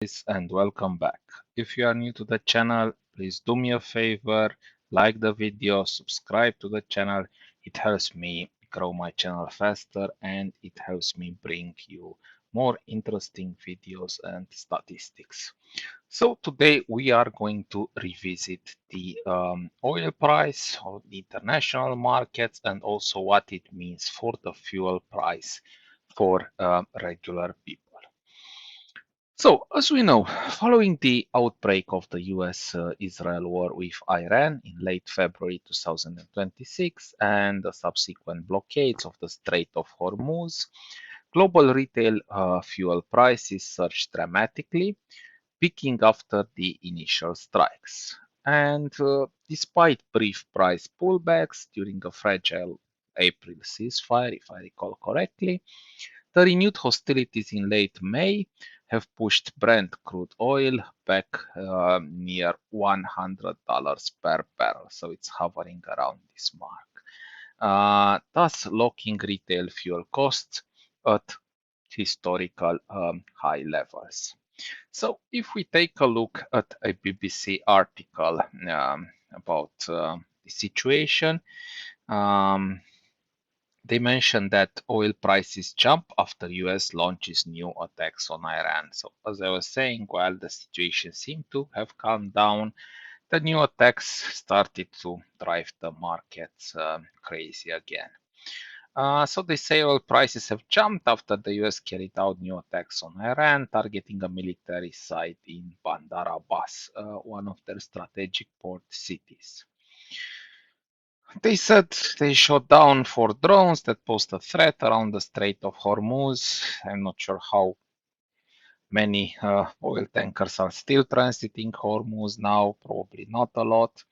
And welcome back. If you are new to the channel, please do me a favor, like the video, subscribe to the channel. It helps me grow my channel faster and it helps me bring you more interesting videos and statistics. So today we are going to revisit the oil price of the international markets and also what it means for the fuel price for regular people. So, as we know, following the outbreak of the US-Israel war with Iran in late February 2026 and the subsequent blockades of the Strait of Hormuz, global retail fuel prices surged dramatically, peaking after the initial strikes. And despite brief price pullbacks during a fragile April ceasefire, if I recall correctly, the renewed hostilities in late May have pushed Brent crude oil back near $100 per barrel, so it's hovering around this mark, thus locking retail fuel costs at historical high levels. So, if we take a look at a BBC article about the situation, um, they mentioned that oil prices jump after US launches new attacks on Iran. So as I was saying, while the situation seemed to have calmed down, the new attacks started to drive the markets crazy again. So they say oil prices have jumped after the US carried out new attacks on Iran, targeting a military site in Bandar Abbas, one of their strategic port cities. They said they shot down 4 drones that posed a threat around the Strait of Hormuz. I'm not sure how many oil tankers are still transiting Hormuz now, probably not a lot.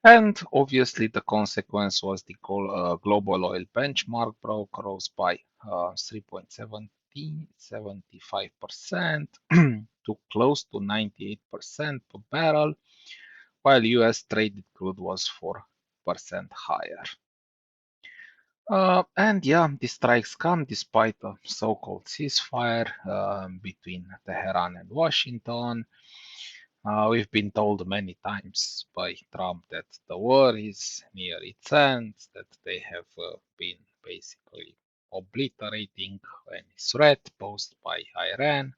And obviously, the consequence was the global oil benchmark rose by 3.75% to close to 98% per barrel, while US traded crude was 4% higher. And yeah, the strikes come despite a so-called ceasefire between Tehran and Washington. We've been told many times by Trump that the war is near its end, that they have been basically obliterating any threat posed by Iran,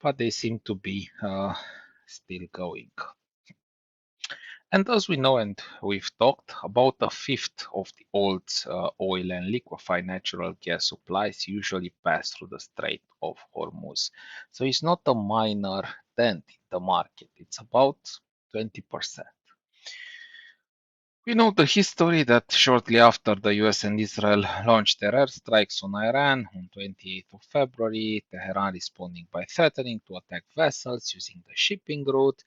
but they seem to be still going. And as we know, and we've talked, about a fifth of the world's oil and liquefied natural gas supplies usually pass through the Strait of Hormuz. So it's not a minor dent in the market, it's about 20%. We know the history that shortly after the US and Israel launched their airstrikes on Iran on 28th of February, Tehran responding by threatening to attack vessels using the shipping route.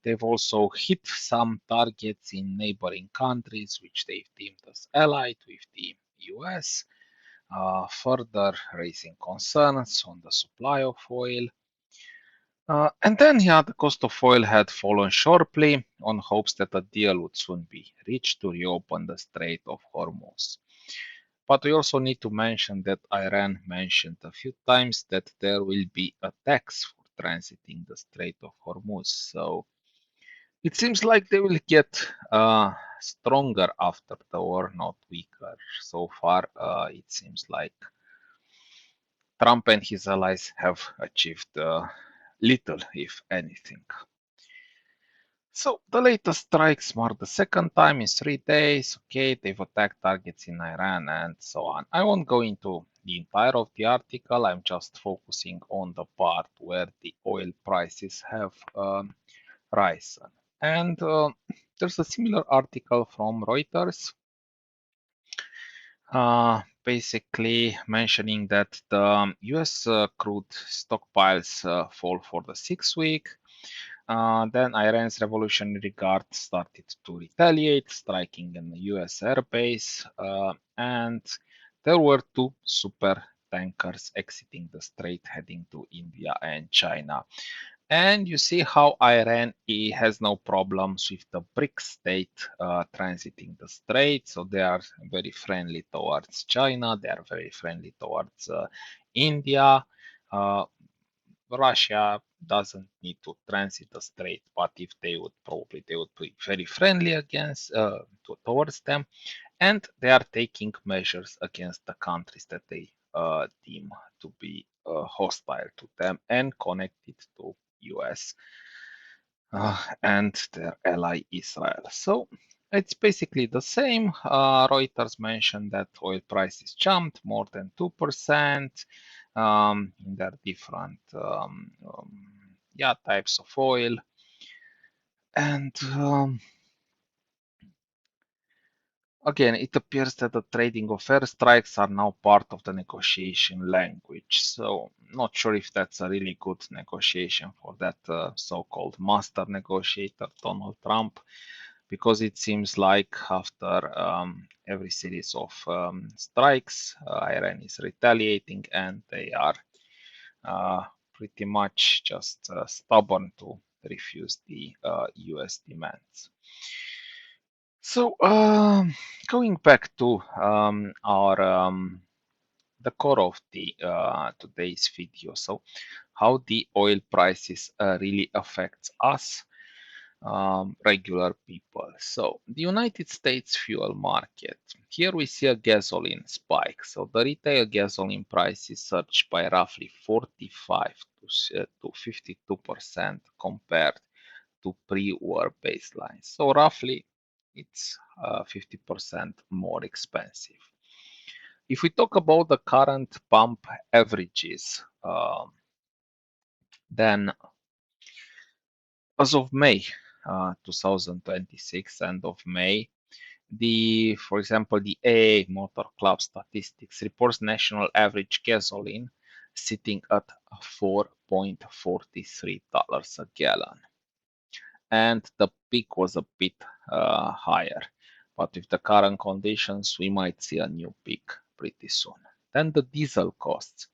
They've also hit some targets in neighboring countries, which they've deemed as allied with the US, further raising concerns on the supply of oil. And then, yeah, the cost of oil had fallen sharply on hopes that a deal would soon be reached to reopen the Strait of Hormuz. But we also need to mention that Iran mentioned a few times that there will be a tax for transiting the Strait of Hormuz. So it seems like they will get stronger after the war, not weaker. So far, it seems like Trump and his allies have achieved little, if anything. So the latest strikes mark the second time in 3 days. Okay, they've attacked targets in Iran and so on. I won't go into the entire of the article. I'm just focusing on the part where the oil prices have risen. And there's a similar article from Reuters, basically mentioning that the US crude stockpiles fall for the 6th week. Then Iran's Revolutionary Guard started to retaliate, striking an US airbase, and there were 2 super tankers exiting the strait heading to India and China. And you see how Iran has no problems with the BRIC state transiting the strait. So they are very friendly towards China. They are very friendly towards India. Uh, Russia doesn't need to transit the strait, but if they would, probably they would be very friendly against towards them, and they are taking measures against the countries that they deem to be hostile to them and connected to US and their ally Israel. So it's basically the same. Reuters mentioned that oil prices jumped more than 2% in their different yeah, types of oil. And again, it appears that the trading of airstrikes are now part of the negotiation language. So, not sure if that's a really good negotiation for that so-called master negotiator, Donald Trump, because it seems like after every series of strikes, Iran is retaliating and they are uh, pretty much just stubborn to refuse the US demands. So, going back to our the core of the today's video. So, how the oil prices really affects us, regular people. So, the United States fuel market. Here we see a gasoline spike. So, the retail gasoline prices surged by roughly 45 to 52% compared to pre-war baseline. So roughly it's 50% more expensive. If we talk about the current pump averages, then as of May 2026, end of May, for example, the AA Motor Club Statistics reports national average gasoline sitting at $4.43 a gallon. And the peak was a bit higher. But with the current conditions, we might see a new peak pretty soon. Then the diesel costs.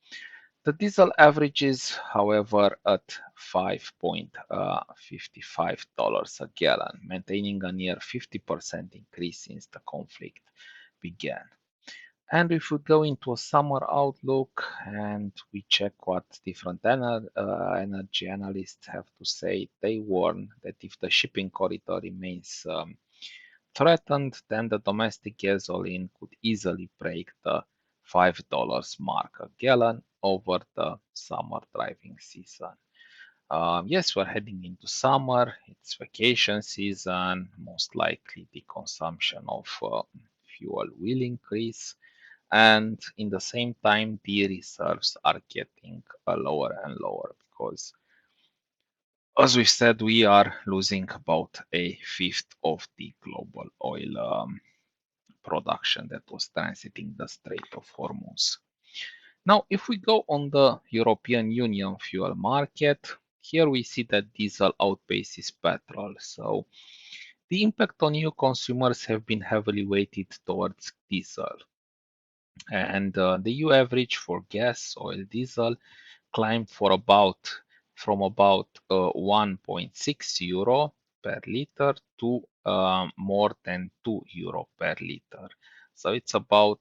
The diesel averages, however, at $5.55 a gallon, maintaining a near 50% increase since the conflict began. And if we go into a summer outlook and we check what different energy analysts have to say, they warn that if the shipping corridor remains threatened, then the domestic gasoline could easily break the $5 mark a gallon over the summer driving season. Yes, we're heading into summer, it's vacation season, most likely the consumption of fuel will increase, and in the same time the reserves are getting lower and lower because, as we've said, we are losing about a fifth of the global oil production that was transiting the Strait of Hormuz. Now, if we go on the European Union fuel market, here we see that diesel outpaces petrol. So the impact on EU consumers have been heavily weighted towards diesel. And the EU average for gas, oil, diesel climbed from about 1.6 euro per liter to more than 2 euro per liter. So it's about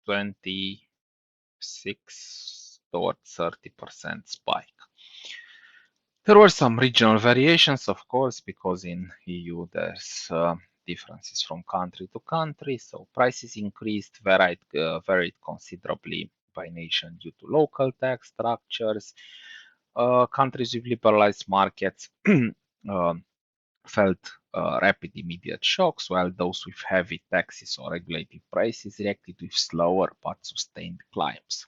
26 towards 30% spike. There were some regional variations, of course, because in EU there's differences from country to country. So prices increased, varied considerably by nation due to local tax structures. Countries with liberalized markets felt rapid immediate shocks, while those with heavy taxes or regulated prices reacted with slower but sustained climbs.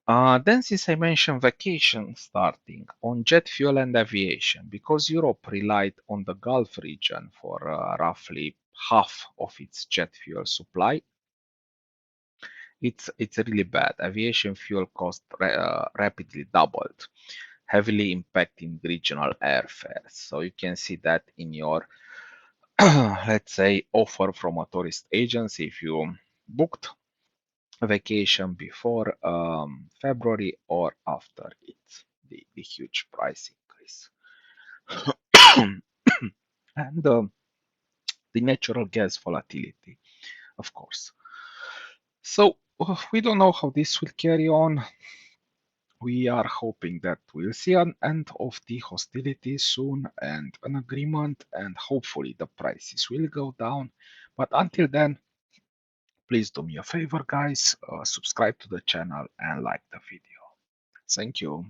Then, since I mentioned vacation starting on jet fuel and aviation, because Europe relied on the Gulf region for roughly half of its jet fuel supply, it's really bad. Aviation fuel cost rapidly doubled, heavily impacting regional airfares. So you can see that in your, let's say, offer from a tourist agency. If you booked a vacation before February or after it, the huge price increase. And the natural gas volatility, of course. So we don't know how this will carry on. We are hoping that we'll see an end of the hostilities soon and an agreement, and hopefully the prices will go down. But until then, please do me a favor, guys, subscribe to the channel and like the video. Thank you.